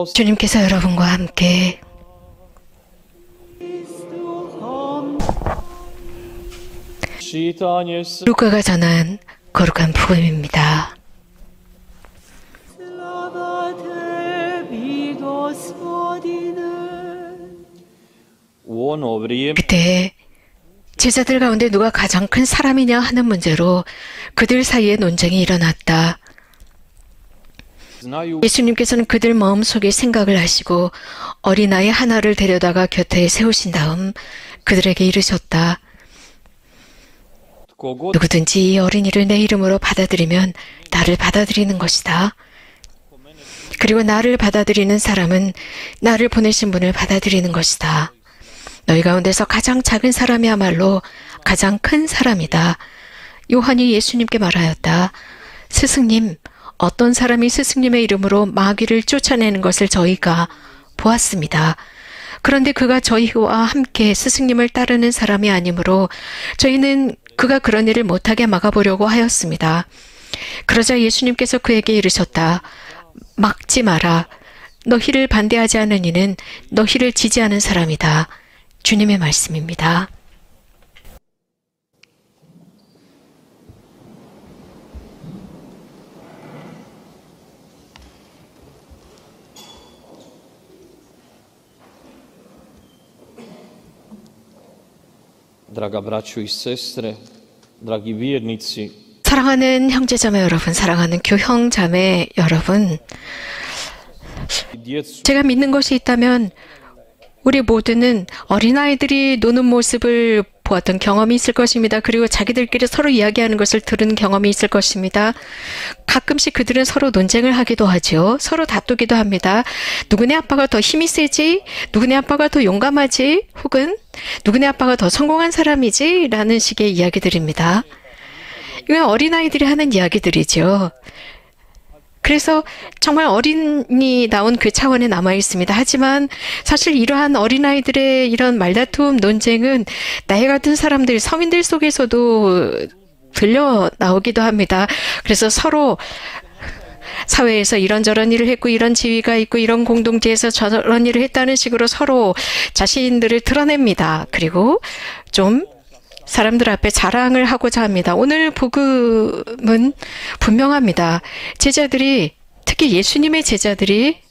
주님께서 여러분과 함께 루카가 전한 거룩한 복음입니다. 그때 제자들 가운데 누가 가장 큰 사람이냐 하는 문제로 그들 사이에 논쟁이 일어났다. 예수님께서는 그들 마음속에 생각을 하시고 어린아이 하나를 데려다가 곁에 세우신 다음 그들에게 이르셨다. 누구든지 이 어린이를 내 이름으로 받아들이면 나를 받아들이는 것이다. 그리고 나를 받아들이는 사람은 나를 보내신 분을 받아들이는 것이다. 너희 가운데서 가장 작은 사람이야말로 가장 큰 사람이다. 요한이 예수님께 말하였다. 스승님, 어떤 사람이 스승님의 이름으로 마귀를 쫓아내는 것을 저희가 보았습니다. 그런데 그가 저희와 함께 스승님을 따르는 사람이 아니므로 저희는 그가 그런 일을 못하게 막아보려고 하였습니다. 그러자 예수님께서 그에게 이르셨다. 막지 마라. 너희를 반대하지 않은 이는 너희를 지지하는 사람이다. 주님의 말씀입니다. Draga braćo I sestre, dragi vjernici. 사랑하는 형제자매 여러분, 사랑하는 교형자매 여러분, 제가 믿는 것이 있다면 우리 모두는 어린아이들이 노는 모습을 보았던 경험이 있을 것입니다. 그리고 자기들끼리 서로 이야기하는 것을 들은 경험이 있을 것입니다. 가끔씩 그들은 서로 논쟁을 하기도 하죠. 서로 다투기도 합니다. 누구네 아빠가 더 힘이 세지? 누구네 아빠가 더 용감하지? 혹은 누구네 아빠가 더 성공한 사람이지? 라는 식의 이야기들입니다. 이건 어린아이들이 하는 이야기들이죠. 그래서 정말 어린이다운 그 차원에 남아 있습니다. 하지만 사실 이러한 어린아이들의 이런 말다툼, 논쟁은 나이가 든 사람들, 성인들 속에서도 들려 나오기도 합니다. 그래서 서로 사회에서 이런저런 일을 했고 이런 지위가 있고 이런 공동체에서 저런 일을 했다는 식으로 서로 자신들을 드러냅니다. 그리고 좀 사람들 앞에 자랑을 하고자 합니다. 오늘 복음은 분명합니다. 제자들이, 특히 예수님의 제자들이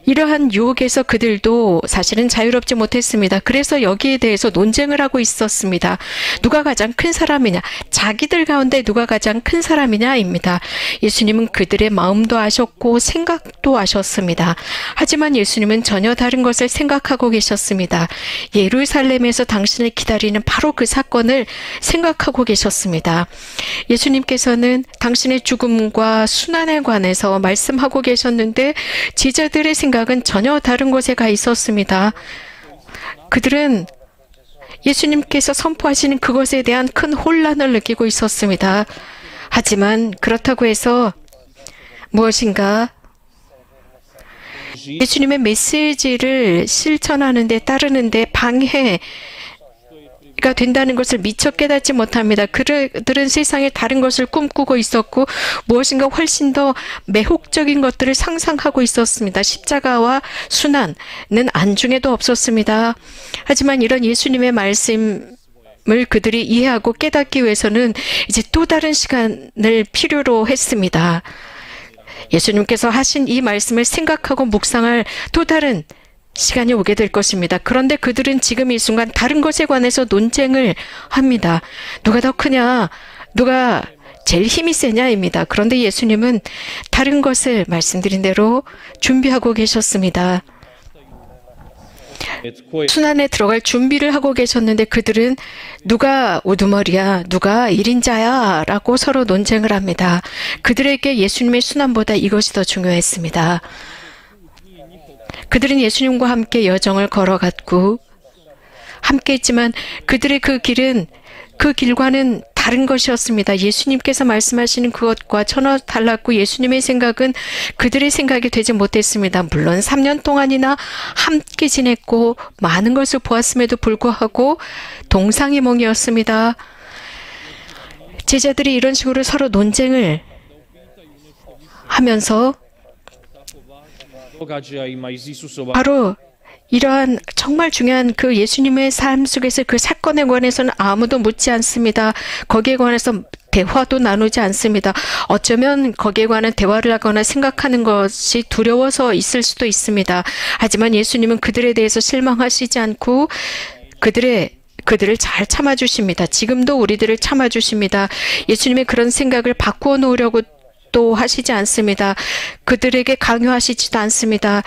이러한 유혹에서 그들도 사실은 자유롭지 못했습니다. 그래서 여기에 대해서 논쟁을 하고 있었습니다. 누가 가장 큰 사람이냐, 자기들 가운데 누가 가장 큰 사람이냐입니다. 예수님은 그들의 마음도 아셨고 생각도 아셨습니다. 하지만 예수님은 전혀 다른 것을 생각하고 계셨습니다. 예루살렘에서 당신을 기다리는 바로 그 사건을 생각하고 계셨습니다. 예수님께서는 당신의 죽음과 순환에 관해서 말씀하고 계셨는데 제자들의 생각은 전혀 다른 곳에 가 있었습니다. 그들은 예수님께서 선포하시는 그것에 대한 큰 혼란을 느끼고 있었습니다. 하지만 그렇다고 해서 무엇인가 예수님의 메시지를 실천하는 데 따르는 데 방해가 된다는 것을 미처 깨닫지 못합니다. 그들은 세상에 다른 것을 꿈꾸고 있었고 무엇인가 훨씬 더 매혹적인 것들을 상상하고 있었습니다. 십자가와 순환은 안중에도 없었습니다. 하지만 이런 예수님의 말씀을 그들이 이해하고 깨닫기 위해서는 이제 또 다른 시간을 필요로 했습니다. 예수님께서 하신 이 말씀을 생각하고 묵상할 또 다른 시간이 오게 될 것입니다. 그런데 그들은 지금 이 순간 다른 것에 관해서 논쟁을 합니다. 누가 더 크냐? 누가 제일 힘이 세냐입니다. 그런데 예수님은 다른 것을 말씀드린 대로 준비하고 계셨습니다. 순환에 들어갈 준비를 하고 계셨는데 그들은 누가 우두머리야, 누가 1인자야 라고 서로 논쟁을 합니다. 그들에게 예수님의 순환보다 이것이 더 중요했습니다. 그들은 예수님과 함께 여정을 걸어갔고 함께 했지만 그들의 그 길은 그 길과는 다른 것이었습니다. 예수님께서 말씀하시는 그것과 전혀 달랐고 예수님의 생각은 그들의 생각이 되지 못했습니다. 물론 3년 동안이나 함께 지냈고 많은 것을 보았음에도 불구하고 동상이몽이었습니다. 제자들이 이런 식으로 서로 논쟁을 하면서 바로 이러한 정말 중요한 그 예수님의 삶 속에서 그 사건에 관해서는 아무도 묻지 않습니다. 거기에 관해서 대화도 나누지 않습니다. 어쩌면 거기에 관한 대화를 하거나 생각하는 것이 두려워서 있을 수도 있습니다. 하지만 예수님은 그들에 대해서 실망하시지 않고 그들을 잘 참아주십니다. 지금도 우리들을 참아주십니다. 예수님의 그런 생각을 바꾸어 놓으려고 또 하시지 않습니다. 그들에게 강요하시지도 않습니다.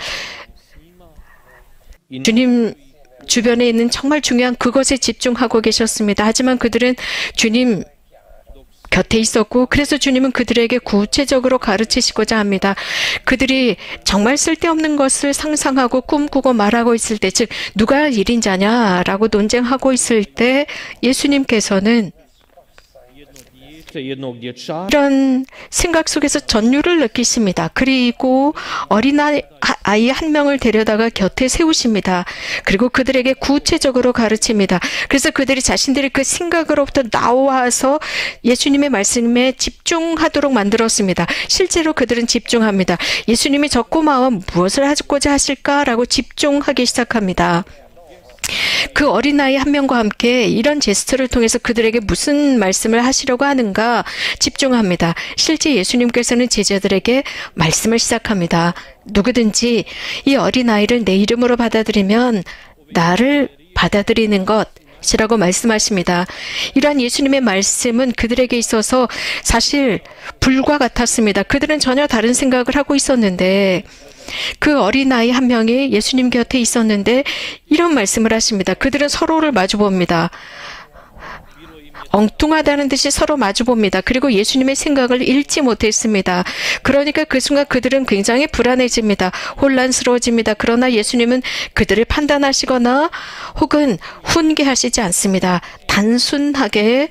주님 주변에 있는 정말 중요한 그것에 집중하고 계셨습니다. 하지만 그들은 주님 곁에 있었고, 그래서 주님은 그들에게 구체적으로 가르치시고자 합니다. 그들이 정말 쓸데없는 것을 상상하고 꿈꾸고 말하고 있을 때, 즉 누가 1인자냐라고 논쟁하고 있을 때 예수님께서는 이런 생각 속에서 전율을 느끼십니다. 그리고 어린아이 한 명을 데려다가 곁에 세우십니다. 그리고 그들에게 구체적으로 가르칩니다. 그래서 그들이 자신들의 그 생각으로부터 나와서 예수님의 말씀에 집중하도록 만들었습니다. 실제로 그들은 집중합니다. 예수님이 저 꼬마와 무엇을 하고자 하실까라고 집중하기 시작합니다. 그 어린아이 한 명과 함께 이런 제스처를 통해서 그들에게 무슨 말씀을 하시려고 하는가 집중합니다. 실제 예수님께서는 제자들에게 말씀을 시작합니다. 누구든지 이 어린아이를 내 이름으로 받아들이면 나를 받아들이는 것이라고 말씀하십니다. 이러한 예수님의 말씀은 그들에게 있어서 사실 불과 같았습니다. 그들은 전혀 다른 생각을 하고 있었는데, 그 어린아이 한 명이 예수님 곁에 있었는데 이런 말씀을 하십니다. 그들은 서로를 마주봅니다. 엉뚱하다는 듯이 서로 마주봅니다. 그리고 예수님의 생각을 읽지 못했습니다. 그러니까 그 순간 그들은 굉장히 불안해집니다. 혼란스러워집니다. 그러나 예수님은 그들을 판단하시거나 혹은 훈계하시지 않습니다. 단순하게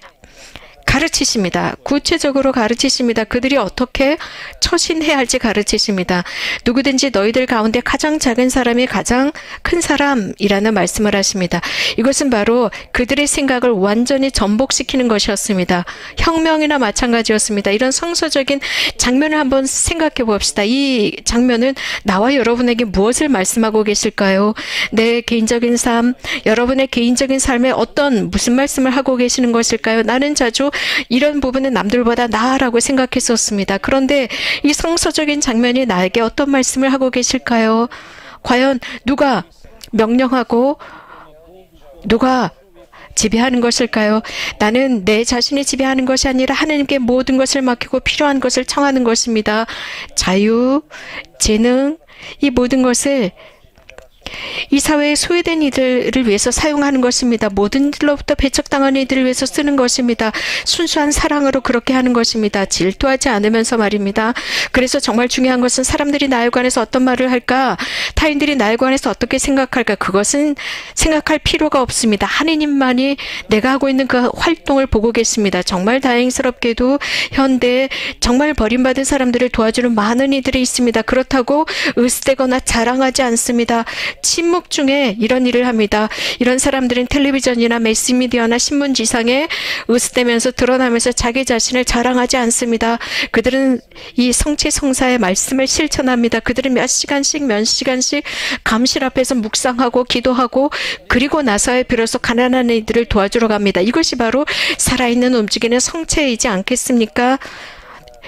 가르치십니다. 구체적으로 가르치십니다. 그들이 어떻게 처신해야 할지 가르치십니다. 누구든지 너희들 가운데 가장 작은 사람이 가장 큰 사람이라는 말씀을 하십니다. 이것은 바로 그들의 생각을 완전히 전복시키는 것이었습니다. 혁명이나 마찬가지였습니다. 이런 성서적인 장면을 한번 생각해 봅시다. 이 장면은 나와 여러분에게 무엇을 말씀하고 계실까요? 내 개인적인 삶, 여러분의 개인적인 삶에 무슨 말씀을 하고 계시는 것일까요? 나는 자주 이런 부분은 남들보다 나아라고 생각했었습니다. 그런데 이 성서적인 장면이 나에게 어떤 말씀을 하고 계실까요? 과연 누가 명령하고 누가 지배하는 것일까요? 나는 내 자신이 지배하는 것이 아니라 하나님께 모든 것을 맡기고 필요한 것을 청하는 것입니다. 자유, 재능, 이 모든 것을 이 사회에 소외된 이들을 위해서 사용하는 것입니다. 모든 일로부터 배척당한 이들을 위해서 쓰는 것입니다. 순수한 사랑으로 그렇게 하는 것입니다. 질투하지 않으면서 말입니다. 그래서 정말 중요한 것은 사람들이 나에 관해서 어떤 말을 할까? 타인들이 나에 관해서 어떻게 생각할까? 그것은 생각할 필요가 없습니다. 하느님만이 내가 하고 있는 그 활동을 보고 계십니다. 정말 다행스럽게도 현대에 정말 버림받은 사람들을 도와주는 많은 이들이 있습니다. 그렇다고 으스대거나 자랑하지 않습니다. 침묵 중에 이런 일을 합니다. 이런 사람들은 텔레비전이나 매스미디어나 신문지상에 으스대면서 드러나면서 자기 자신을 자랑하지 않습니다. 그들은 이 성취성사의 말씀을 실천합니다. 그들은 몇 시간씩 감실 앞에서 묵상하고 기도하고 그리고 나서야 비로소 가난한 이들을 도와주러 갑니다. 이것이 바로 살아있는 움직이는 성체이지 않겠습니까?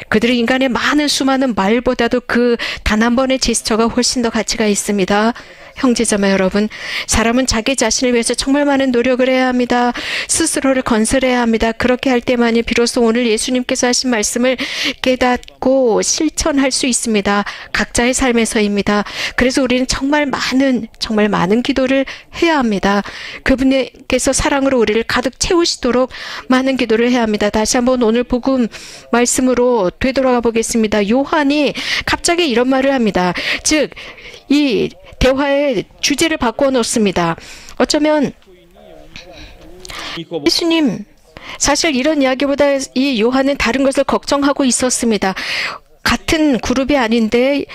그들은 인간의 수많은 말보다도 그 단 한 번의 제스처가 훨씬 더 가치가 있습니다. 형제자매 여러분, 사람은 자기 자신을 위해서 정말 많은 노력을 해야 합니다. 스스로를 건설해야 합니다. 그렇게 할 때만이 비로소 오늘 예수님께서 하신 말씀을 깨닫고 실천할 수 있습니다. 각자의 삶에서입니다. 그래서 우리는 정말 많은 기도를 해야 합니다. 그분께서 사랑으로 우리를 가득 채우시도록 많은 기도를 해야 합니다. 다시 한번 오늘 복음 말씀으로 되돌아가 보겠습니다. 요한이 갑자기 이런 말을 합니다. 즉, 이 대화의 주제를 바꿔 놓습니다. 어쩌면 예수님, 사실 이런 이야기보다 이 요한은 다른 것을 걱정하고 있었습니다. 같은 그룹이 아닌데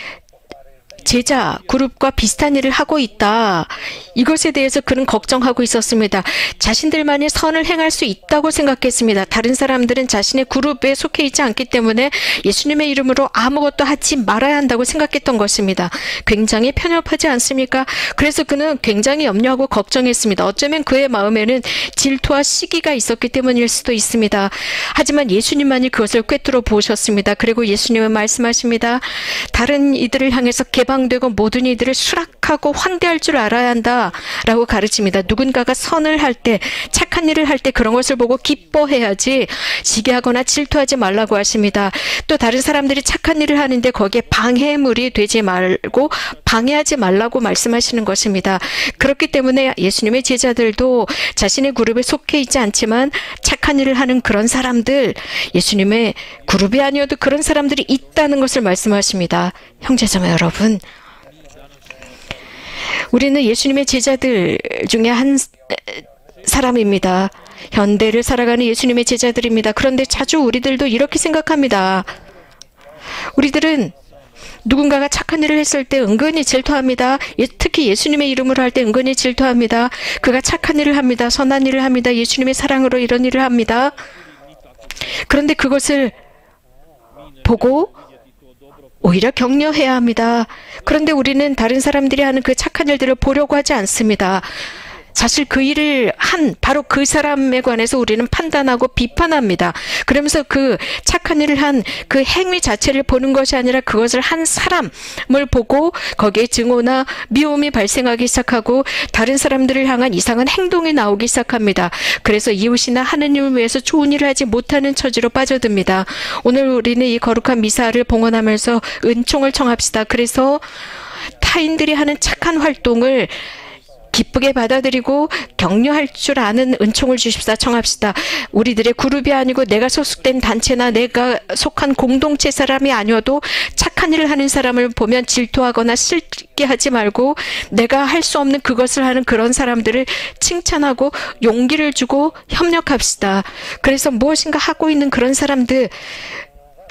제자 그룹과 비슷한 일을 하고 있다. 이것에 대해서 그는 걱정하고 있었습니다. 자신들만이 선을 행할 수 있다고 생각했습니다. 다른 사람들은 자신의 그룹에 속해 있지 않기 때문에 예수님의 이름으로 아무것도 하지 말아야 한다고 생각했던 것입니다. 굉장히 편협하지 않습니까? 그래서 그는 굉장히 염려하고 걱정했습니다. 어쩌면 그의 마음에는 질투와 시기가 있었기 때문일 수도 있습니다. 하지만 예수님만이 그것을 꿰뚫어 보셨습니다. 그리고 예수님은 말씀하십니다. 다른 이들을 향해서 개방되고 모든 이들을 수락하고 환대할 줄 알아야 한다라고 가르칩니다. 누군가가 선을 할 때, 착한 일을 할 때 그런 것을 보고 기뻐해야지 시기하거나 질투하지 말라고 하십니다. 또 다른 사람들이 착한 일을 하는데 거기에 방해물이 되지 말고 방해하지 말라고 말씀하시는 것입니다. 그렇기 때문에 예수님의 제자들도 자신의 그룹에 속해 있지 않지만 착한 일을 하는 그런 사람들, 예수님의 그룹이 아니어도 그런 사람들이 있다는 것을 말씀하십니다. 형제자매 여러분, 우리는 예수님의 제자들 중에 한 사람입니다. 현대를 살아가는 예수님의 제자들입니다. 그런데 자주 우리들도 이렇게 생각합니다. 우리들은 누군가가 착한 일을 했을 때 은근히 질투합니다. 특히 예수님의 이름으로 할 때 은근히 질투합니다. 그가 착한 일을 합니다. 선한 일을 합니다. 예수님의 사랑으로 이런 일을 합니다. 그런데 그것을 보고 오히려 격려해야 합니다. 그런데 우리는 다른 사람들이 하는 그 착한 일들을 보려고 하지 않습니다. 사실 그 일을 한 바로 그 사람에 관해서 우리는 판단하고 비판합니다. 그러면서 그 착한 일을 한 그 행위 자체를 보는 것이 아니라 그것을 한 사람을 보고 거기에 증오나 미움이 발생하기 시작하고 다른 사람들을 향한 이상한 행동이 나오기 시작합니다. 그래서 이웃이나 하느님을 위해서 좋은 일을 하지 못하는 처지로 빠져듭니다. 오늘 우리는 이 거룩한 미사를 봉헌하면서 은총을 청합시다. 그래서 타인들이 하는 착한 활동을 기쁘게 받아들이고 격려할 줄 아는 은총을 주십사 청합시다. 우리들의 그룹이 아니고 내가 소속된 단체나 내가 속한 공동체 사람이 아니어도 착한 일을 하는 사람을 보면 질투하거나 실기하지 말고 내가 할 수 없는 그것을 하는 그런 사람들을 칭찬하고 용기를 주고 협력합시다. 그래서 무엇인가 하고 있는 그런 사람들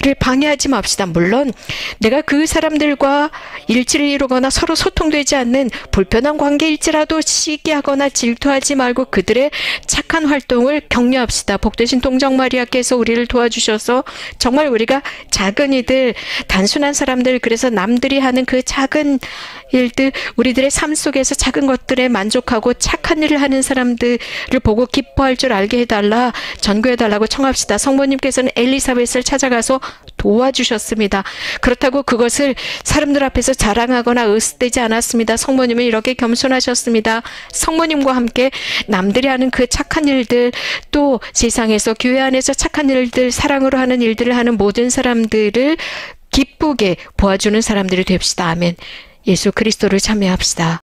를 방해하지 맙시다. 물론 내가 그 사람들과 일치를 이루거나 서로 소통되지 않는 불편한 관계일지라도 시기하거나 질투하지 말고 그들의 착한 활동을 격려합시다. 복되신 동정 마리아께서 우리를 도와주셔서 정말 우리가 작은 이들, 단순한 사람들, 그래서 남들이 하는 그 작은 일들, 우리들의 삶 속에서 작은 것들에 만족하고 착한 일을 하는 사람들을 보고 기뻐할 줄 알게 해달라, 전교해달라고 청합시다. 성모님께서는 엘리사벳을 찾아가서 도와주셨습니다. 그렇다고 그것을 사람들 앞에서 자랑하거나 으스대지 않았습니다. 성모님은 이렇게 겸손하셨습니다. 성모님과 함께 남들이 하는 그 착한 일들, 또 세상에서 교회 안에서 착한 일들, 사랑으로 하는 일들을 하는 모든 사람들을 기쁘게 보아주는 사람들이 됩시다. 아멘. 예수 그리스도를 찬미합시다.